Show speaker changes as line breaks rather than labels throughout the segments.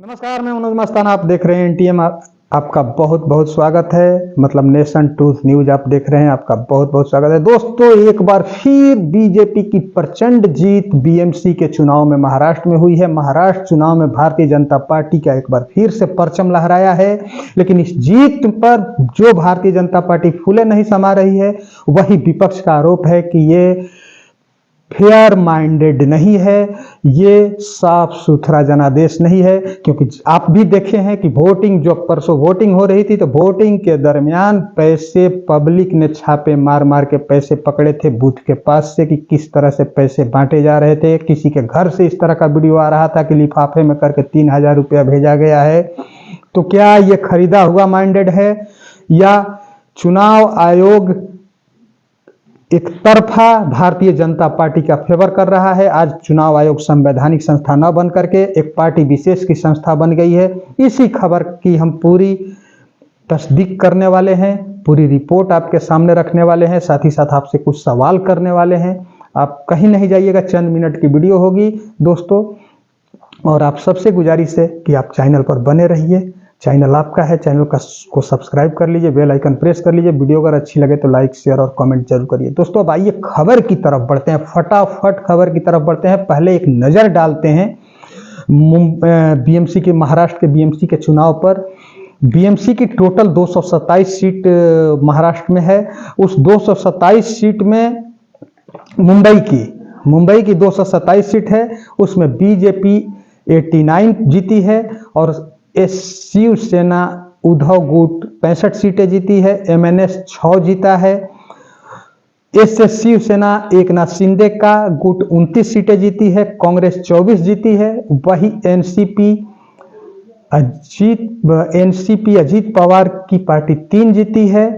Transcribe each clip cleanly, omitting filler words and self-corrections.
नमस्कार, मैं मनोज मस्ताना। आप देख रहे हैं एनटीएम। आपका बहुत बहुत स्वागत है। मतलब नेशन ट्रूथ न्यूज आप देख रहे हैं, आपका बहुत बहुत स्वागत है। दोस्तों, एक बार फिर बीजेपी की प्रचंड जीत बीएमसी के चुनाव में महाराष्ट्र में हुई है। महाराष्ट्र चुनाव में भारतीय जनता पार्टी का एक बार फिर से परचम लहराया है। लेकिन इस जीत पर जो भारतीय जनता पार्टी फूले नहीं समा रही है, वही विपक्ष का आरोप है कि ये फेयर माइंडेड नहीं है, ये साफ सुथरा जनादेश नहीं है। क्योंकि आप भी देखे हैं कि वोटिंग, जो परसों वोटिंग हो रही थी, तो वोटिंग के दरमियान पैसे पब्लिक ने छापे मार मार के पैसे पकड़े थे बूथ के पास से कि किस तरह से पैसे बांटे जा रहे थे। किसी के घर से इस तरह का वीडियो आ रहा था कि लिफाफे में करके 3000 रुपया भेजा गया है। तो क्या ये खरीदा हुआ माइंडेड है या चुनाव आयोग एक तरफा भारतीय जनता पार्टी का फेवर कर रहा है? आज चुनाव आयोग संवैधानिक संस्था न बन करके एक पार्टी विशेष की संस्था बन गई है। इसी खबर की हम पूरी तस्दीक करने वाले हैं, पूरी रिपोर्ट आपके सामने रखने वाले हैं, साथ ही साथ आपसे कुछ सवाल करने वाले हैं। आप कहीं नहीं जाइएगा, चंद मिनट की वीडियो होगी दोस्तों। और आप सबसे गुजारिश है कि आप चैनल पर बने रहिए। चैनल आपका है, चैनल को सब्सक्राइब कर लीजिए, बेल आइकन प्रेस कर लीजिए। वीडियो अगर अच्छी लगे तो लाइक, शेयर और कमेंट जरूर करिए। दोस्तों, अब आइए खबर की तरफ बढ़ते हैं, फटाफट खबर की तरफ बढ़ते हैं। पहले एक नज़र डालते हैं बीएमसी के, महाराष्ट्र के बीएमसी के चुनाव पर। बीएमसी की टोटल 227 सीट महाराष्ट्र में है। उस 227 सीट में मुंबई की 227 सीट है। उसमें बीजेपी 89 जीती है और शिवसेना उद्धव गुट 65 सीटें जीती है। एमएनएस 6 जीता है। एसएस शिवसेना एकनाथ शिंदे का गुट 29 सीटें जीती है। कांग्रेस 24 जीती है। वही एनसीपी अजीत पवार की पार्टी 3 जीती है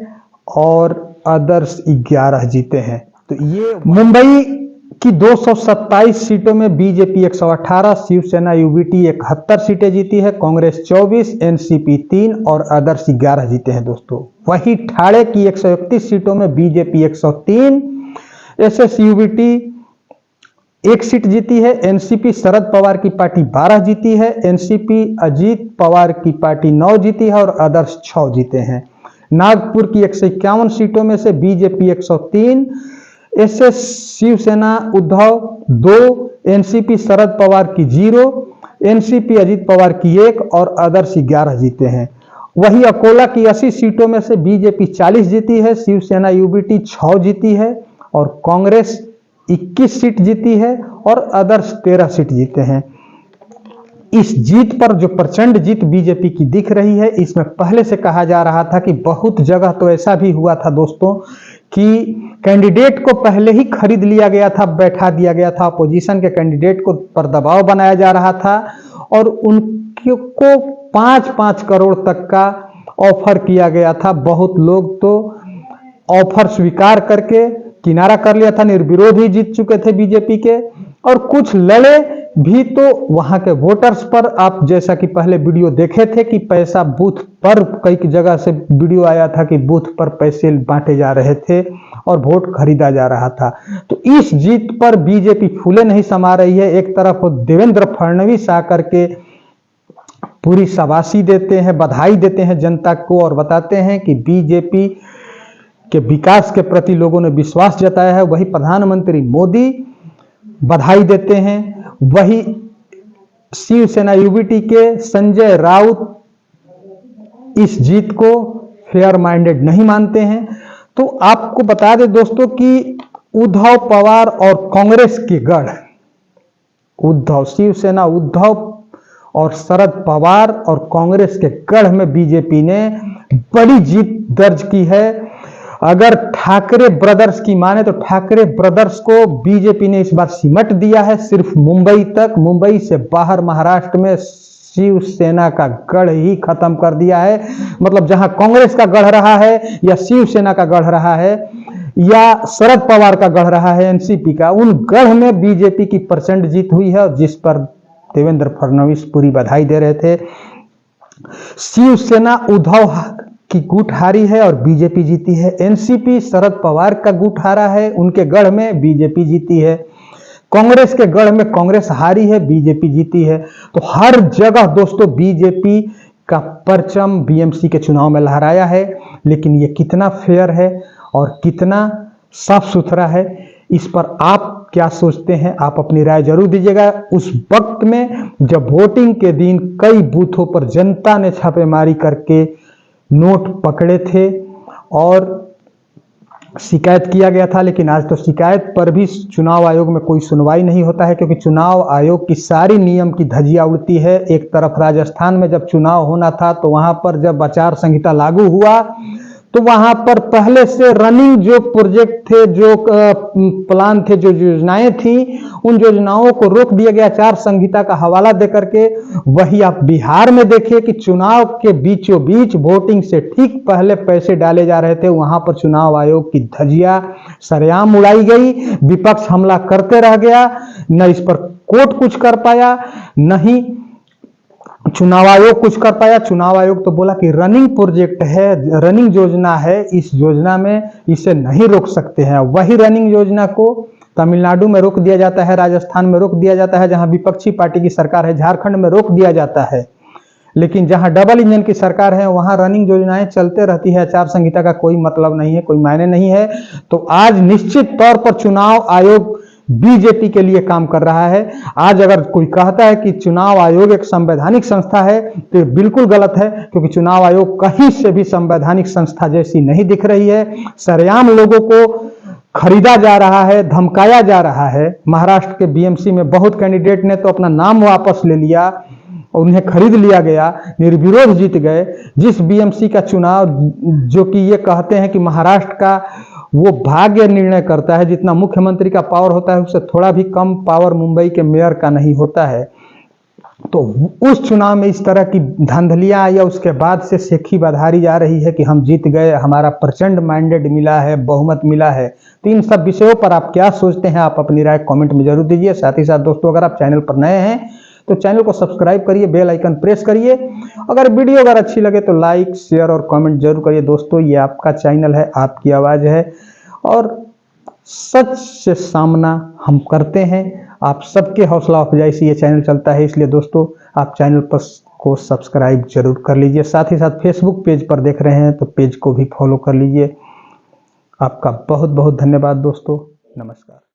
और अदर्स 11 जीते हैं। तो ये मुंबई की 227 सीटों में बीजेपी 118, शिवसेना यूबीटी 71 सीटें जीती है, कांग्रेस 24, एनसीपी 3 और अदर्स 11 जीते हैं दोस्तों। वही ठाणे की 131 सीटों में बीजेपी 103, एसएस यूबीटी 1 सीट जीती है, एनसीपी शरद पवार की पार्टी 12 जीती है, एनसीपी अजीत पवार की पार्टी 9 जीती है और अदर्स 6 जीते हैं। नागपुर की 151 सीटों में से BJP 103, SS Shiv Sena Uddhav 2, NCP Sharad Pawar की 0, एनसीपी अजीत पवार की 1 और अदर्स 11 जीते हैं। वही अकोला की 80 सीटों में से बीजेपी 40 जीती है, शिवसेना यूबीटी 6 जीती है और कांग्रेस 21 सीट जीती है और अदर्स 13 सीट जीते हैं। इस जीत पर जो प्रचंड जीत बीजेपी की दिख रही है, इसमें पहले से कहा जा रहा था कि बहुत जगह तो ऐसा भी हुआ था दोस्तों कि कैंडिडेट को पहले ही खरीद लिया गया था, बैठा दिया गया था। अपोजिशन के कैंडिडेट को पर दबाव बनाया जा रहा था और उनको 5-5 करोड़ तक का ऑफर किया गया था। बहुत लोग तो ऑफर स्वीकार करके किनारा कर लिया था, निर्विरोध ही जीत चुके थे बीजेपी के। और कुछ लड़े भी तो वहां के वोटर्स पर, आप जैसा कि पहले वीडियो देखे थे कि पैसा बूथ पर, कई जगह से वीडियो आया था कि बूथ पर पैसे बांटे जा रहे थे और वोट खरीदा जा रहा था। तो इस जीत पर बीजेपी फूले नहीं समा रही है। एक तरफ देवेंद्र फडणवीस आकर के पूरी शाबाशी देते हैं, बधाई देते हैं जनता को और बताते हैं कि बीजेपी के विकास के प्रति लोगों ने विश्वास जताया है। वही प्रधानमंत्री मोदी बधाई देते हैं। वही शिवसेना यूबीटी के संजय राउत इस जीत को फेयर माइंडेड नहीं मानते हैं। तो आपको बता दें दोस्तों कि उद्धव पवार और कांग्रेस के गढ़, शिवसेना उद्धव और शरद पवार और कांग्रेस के गढ़ में बीजेपी ने बड़ी जीत दर्ज की है। अगर ठाकरे ब्रदर्स की माने तो ठाकरे ब्रदर्स को बीजेपी ने इस बार सिमट दिया है सिर्फ मुंबई तक। मुंबई से बाहर महाराष्ट्र में शिवसेना का गढ़ ही खत्म कर दिया है। मतलब जहां कांग्रेस का गढ़ रहा है या शिवसेना का गढ़ रहा है या शरद पवार का गढ़ रहा है एनसीपी का, उन गढ़ में बीजेपी की प्रचंड जीत हुई है, जिस पर देवेंद्र फडणवीस पूरी बधाई दे रहे थे। शिवसेना उद्धव की गुट हारी है और बीजेपी जीती है। एनसीपी शरद पवार का गुट हारा है, उनके गढ़ में बीजेपी जीती है। कांग्रेस के गढ़ में कांग्रेस हारी है, बीजेपी जीती है। तो हर जगह दोस्तों बीजेपी का परचम बीएमसी के चुनाव में लहराया है, लेकिन ये कितना फेयर है और कितना साफ सुथरा है, इस पर आप क्या सोचते हैं? आप अपनी राय जरूर दीजिएगा। उस वक्त में जब वोटिंग के दिन कई बूथों पर जनता ने छापेमारी करके नोट पकड़े थे और शिकायत किया गया था, लेकिन आज तो शिकायत पर भी चुनाव आयोग में कोई सुनवाई नहीं होता है, क्योंकि चुनाव आयोग की सारी नियम की धज्जियां उड़ती है। एक तरफ राजस्थान में जब चुनाव होना था तो वहां पर जब आचार संहिता लागू हुआ तो वहां पर पहले से रनिंग जो प्रोजेक्ट थे, जो प्लान थे, जो योजनाएं थी, उन योजनाओं को रोक दिया गया आचार संहिता का हवाला देकर के। वही आप बिहार में देखिए कि चुनाव के बीचों बीच वोटिंग से ठीक पहले पैसे डाले जा रहे थे, वहां पर चुनाव आयोग की धज्जियां सरेआम उड़ाई गई। विपक्ष हमला करते रह गया, न इस पर कोर्ट कुछ कर पाया, न ही चुनाव आयोग कुछ कर पाया। चुनाव आयोग तो बोला कि रनिंग प्रोजेक्ट है, रनिंग योजना है, इस योजना में इसे नहीं रोक सकते हैं। वही रनिंग योजना को तमिलनाडु में रोक दिया जाता है, राजस्थान में रोक दिया जाता है जहां विपक्षी पार्टी की सरकार है, झारखंड में रोक दिया जाता है। लेकिन जहां डबल इंजन की सरकार है वहां रनिंग योजनाएं चलते रहती है, आचार संहिता का कोई मतलब नहीं है, कोई मायने नहीं है। तो आज निश्चित तौर पर चुनाव आयोग बीजेपी के लिए काम कर रहा है। आज अगर कोई कहता है कि चुनाव आयोग एक संवैधानिक संस्था है तो बिल्कुल गलत है, क्योंकि चुनाव आयोग कहीं से भी संवैधानिक संस्था जैसी नहीं दिख रही है। सरेआम लोगों को खरीदा जा रहा है, धमकाया जा रहा है। महाराष्ट्र के बीएमसी में बहुत कैंडिडेट ने तो अपना नाम वापस ले लिया, उन्हें खरीद लिया गया, निर्विरोध जीत गए। जिस बीएमसी का चुनाव जो कि ये कहते हैं कि महाराष्ट्र का वो भाग्य निर्णय करता है, जितना मुख्यमंत्री का पावर होता है उससे थोड़ा भी कम पावर मुंबई के मेयर का नहीं होता है। तो उस चुनाव में इस तरह की धांधलियां या उसके बाद से सेखी बधारी जा रही है कि हम जीत गए, हमारा प्रचंड मैंडेट मिला है, बहुमत मिला है। तो इन सब विषयों पर आप क्या सोचते हैं? आप अपनी राय कमेंट में जरूर दीजिए। साथ ही साथ दोस्तों, अगर आप चैनल पर नए हैं तो चैनल को सब्सक्राइब करिए, बेल आइकन प्रेस करिए। अगर वीडियो अच्छी लगे तो लाइक, शेयर और कमेंट जरूर करिए। दोस्तों, ये आपका चैनल है, आपकी आवाज़ है और सच से सामना हम करते हैं। आप सबके हौसला अफजाई से ये चैनल चलता है, इसलिए दोस्तों आप चैनल पर को सब्सक्राइब जरूर कर लीजिए। साथ ही साथ फेसबुक पेज पर देख रहे हैं तो पेज को भी फॉलो कर लीजिए। आपका बहुत बहुत धन्यवाद दोस्तों। नमस्कार।